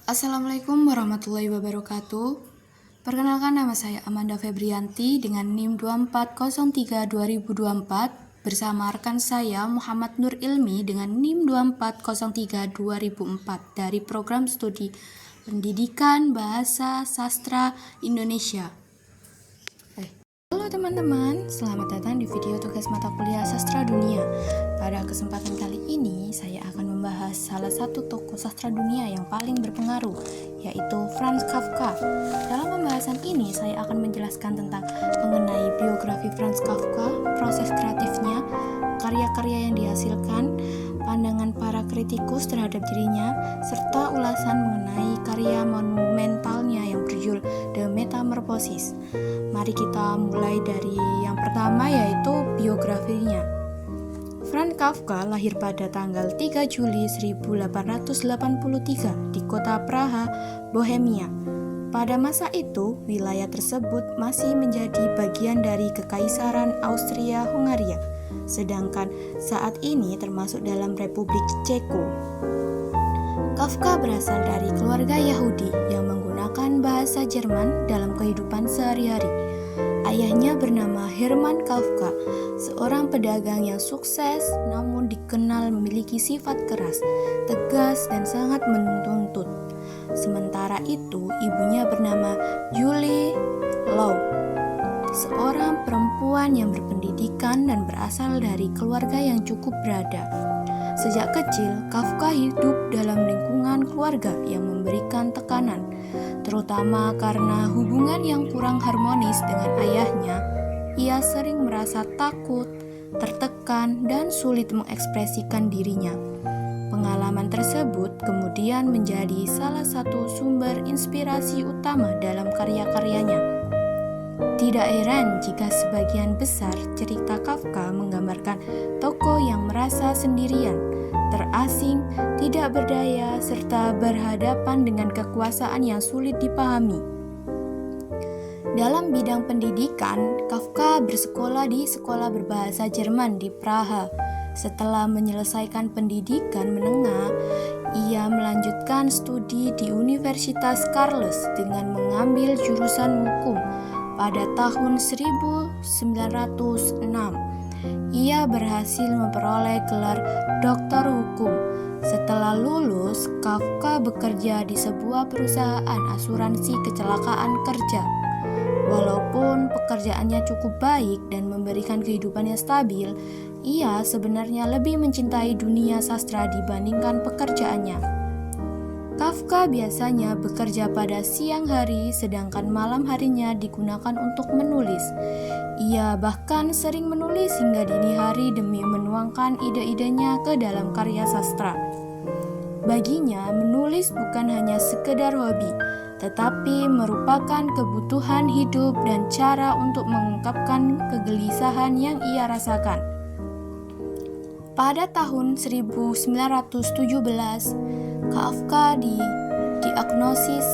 Assalamualaikum warahmatullahi wabarakatuh. Perkenalkan, nama saya Amanda Febrianti dengan NIM 2403-2024 bersama rekan saya Muhammad Nur Ilmi dengan NIM 2403-2004 dari Program Studi Pendidikan Bahasa Sastra Indonesia. Halo teman-teman, selamat datang di video tugas mata kuliah Sastra Dunia. Pada kesempatan kali ini, saya akan membahas salah satu tokoh sastra dunia yang paling berpengaruh, yaitu Franz Kafka. Dalam pembahasan ini, saya akan menjelaskan tentang mengenai biografi Franz Kafka, proses kreatifnya, karya-karya yang dihasilkan, pandangan para kritikus terhadap dirinya, serta ulasan mengenai karya monumentalnya yang berjudul The Metamorphosis. Mari kita mulai dari yang pertama, yaitu biografinya. Franz Kafka lahir pada tanggal 3 Juli 1883 di kota Praha, Bohemia. Pada masa itu, wilayah tersebut masih menjadi bagian dari Kekaisaran Austria-Hungaria, sedangkan saat ini termasuk dalam Republik Ceko. Kafka berasal dari keluarga Yahudi yang menggunakan bahasa Jerman dalam kehidupan sehari-hari. Ayahnya bernama Hermann Kafka, seorang pedagang yang sukses namun dikenal memiliki sifat keras, tegas, dan sangat menuntut. Sementara itu, ibunya bernama Julie Lau, seorang perempuan yang berpendidikan dan berasal dari keluarga yang cukup berada. Sejak kecil, Kafka hidup dalam lingkungan keluarga yang memberikan tekanan, terutama karena hubungan yang kurang harmonis dengan ayahnya. Ia sering merasa takut, tertekan, dan sulit mengekspresikan dirinya. Pengalaman tersebut kemudian menjadi salah satu sumber inspirasi utama dalam karya-karyanya. Tidak heran jika sebagian besar cerita Kafka menggambarkan tokoh yang merasa sendirian, terasing, tidak berdaya, serta berhadapan dengan kekuasaan yang sulit dipahami. Dalam bidang pendidikan, Kafka bersekolah di sekolah berbahasa Jerman di Praha. Setelah menyelesaikan pendidikan menengah, ia melanjutkan studi di Universitas Karls dengan mengambil jurusan hukum. Pada tahun 1906, ia berhasil memperoleh gelar doktor hukum. Setelah lulus, Kafka bekerja di sebuah perusahaan asuransi kecelakaan kerja. Walaupun pekerjaannya cukup baik dan memberikan kehidupan yang stabil, ia sebenarnya lebih mencintai dunia sastra dibandingkan pekerjaannya. Kafka biasanya bekerja pada siang hari, sedangkan malam harinya digunakan untuk menulis. Ia bahkan sering menulis hingga dini hari demi menuangkan ide-idenya ke dalam karya sastra. Baginya, menulis bukan hanya sekedar hobi, tetapi merupakan kebutuhan hidup dan cara untuk mengungkapkan kegelisahan yang ia rasakan. Pada tahun 1917, Kafka didiagnosis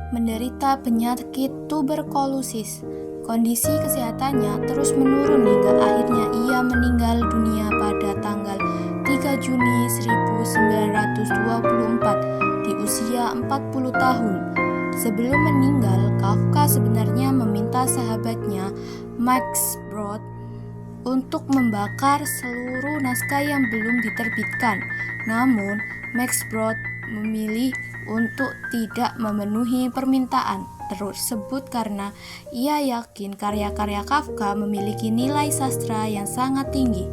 menderita penyakit tuberkulosis. Kondisi kesehatannya terus menurun hingga akhirnya ia meninggal dunia pada tanggal 3 Juni 1924 di usia 40 tahun. Sebelum meninggal, Kafka sebenarnya meminta sahabatnya Max Brod untuk membakar seluruh naskah yang belum diterbitkan. Namun, Max Brod memilih untuk tidak memenuhi permintaan tersebut karena ia yakin karya-karya Kafka memiliki nilai sastra yang sangat tinggi.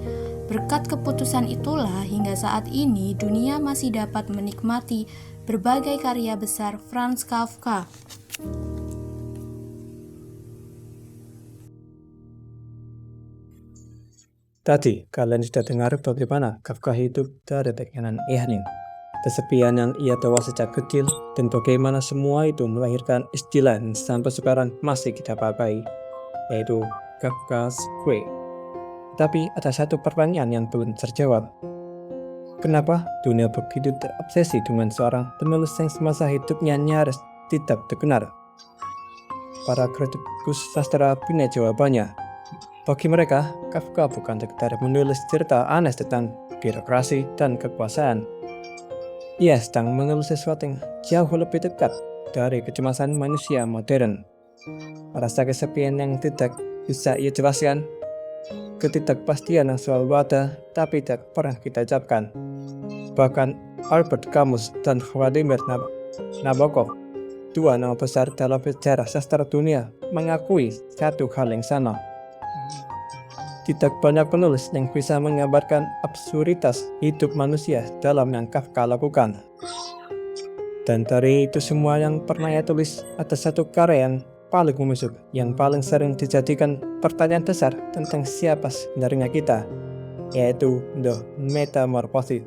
Berkat keputusan itulah hingga saat ini dunia masih dapat menikmati berbagai karya besar Franz Kafka. Tadi kalian sudah dengar bagaimana Kafka hidup dari tekanan Ehning, kesepian yang ia tahu sejak kecil, dan bagaimana semua itu melahirkan istilah yang sampai sekarang masih kita pakai, yaitu Kafka's Quay. Tapi ada satu pertanyaan yang belum terjawab. Kenapa dunia begitu terobsesi dengan seorang penulis yang semasa hidupnya nyaris tidak terkenal? Para kritikus sastra punya jawabannya. Bagi mereka, Kafka bukan sekedar menulis cerita aneh tentang birokrasi dan kekuasaan. Ia sedang menulis sesuatu yang jauh lebih dekat dari kecemasan manusia modern. Rasa kesepian yang tidak bisa ia jelaskan, ketidakpastian yang selalu ada tapi tidak pernah kita ucapkan. Bahkan Albert Camus dan Vladimir Nabokov, dua nama besar dalam sejarah sastra dunia, mengakui satu hal yang sama. Tidak banyak penulis yang bisa menggambarkan absurditas hidup manusia dalam yang Kafka lakukan. Dan dari itu semua yang pernah ia tulis, ada satu karya yang paling membusuk, yang paling sering dijadikan pertanyaan besar tentang siapa sebenarnya kita, yaitu The Metamorphosis.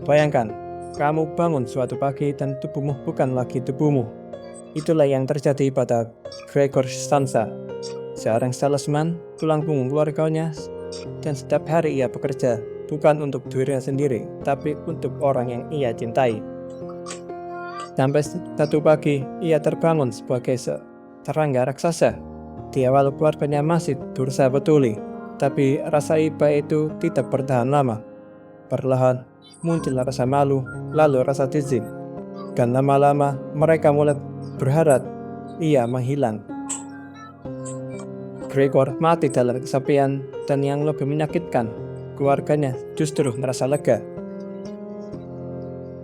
Bayangkan, kamu bangun suatu pagi dan tubuhmu bukan lagi tubuhmu. Itulah yang terjadi pada Gregor Samsa, seorang salesman tulang punggung keluarganya, dan setiap hari ia bekerja bukan untuk dirinya sendiri, tapi untuk orang yang ia cintai. Sampai satu pagi ia terbangun sebagai serangga raksasa. Di awal keluarganya masih berusaha betuli, tapi rasa iba itu tidak bertahan lama. Perlahan muncul rasa malu, lalu rasa jijik, dan lama-lama mereka mulai berharap ia menghilang. Gregor mati dalam kesepian, dan yang lebih menyakitkan, keluarganya justru merasa lega.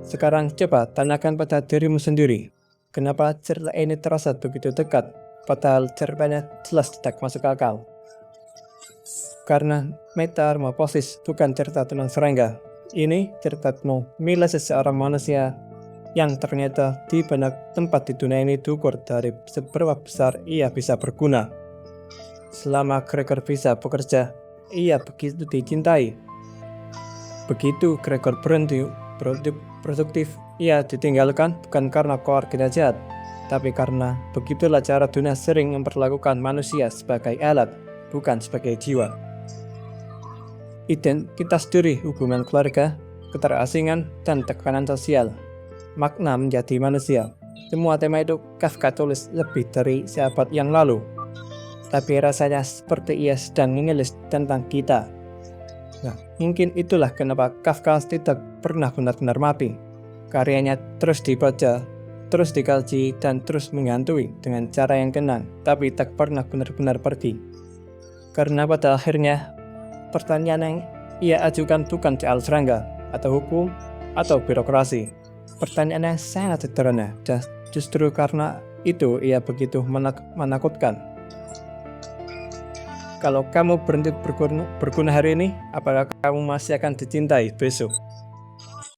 Sekarang coba tanyakan pada dirimu sendiri, kenapa cerita ini terasa begitu dekat, padahal ceritanya jelas tidak masuk akal. Karena Metamorphosis bukan cerita tentang serangga. Ini cerita tentang milah seseorang manusia yang ternyata di banyak tempat di dunia ini diukur dari seberapa besar ia bisa berguna. Selama Gregor bisa bekerja, ia begitu dicintai. Begitu Gregor berhenti produktif, ia ditinggalkan bukan karena keluarganya jahat, tapi karena begitulah cara dunia sering memperlakukan manusia sebagai alat, bukan sebagai jiwa. Identitas diri, hubungan keluarga, keterasingan, dan tekanan sosial, makna menjadi manusia. Semua tema itu Kafka tulis lebih dari seabad yang lalu. Tapi rasanya seperti ia sedang menulis tentang kita. Nah, mungkin itulah kenapa Kafka tidak pernah benar-benar mati. Karyanya terus dibaca, terus dikaji, dan terus menghantui dengan cara yang tenang, tapi tak pernah benar-benar pergi. Karena pada akhirnya, pertanyaan yang ia ajukan bukan soal serangga, atau hukum, atau birokrasi. Pertanyaannya sangat sederhana, dan justru karena itu ia begitu menakutkan. Kalau kamu berhenti berguna hari ini, apakah kamu masih akan dicintai besok?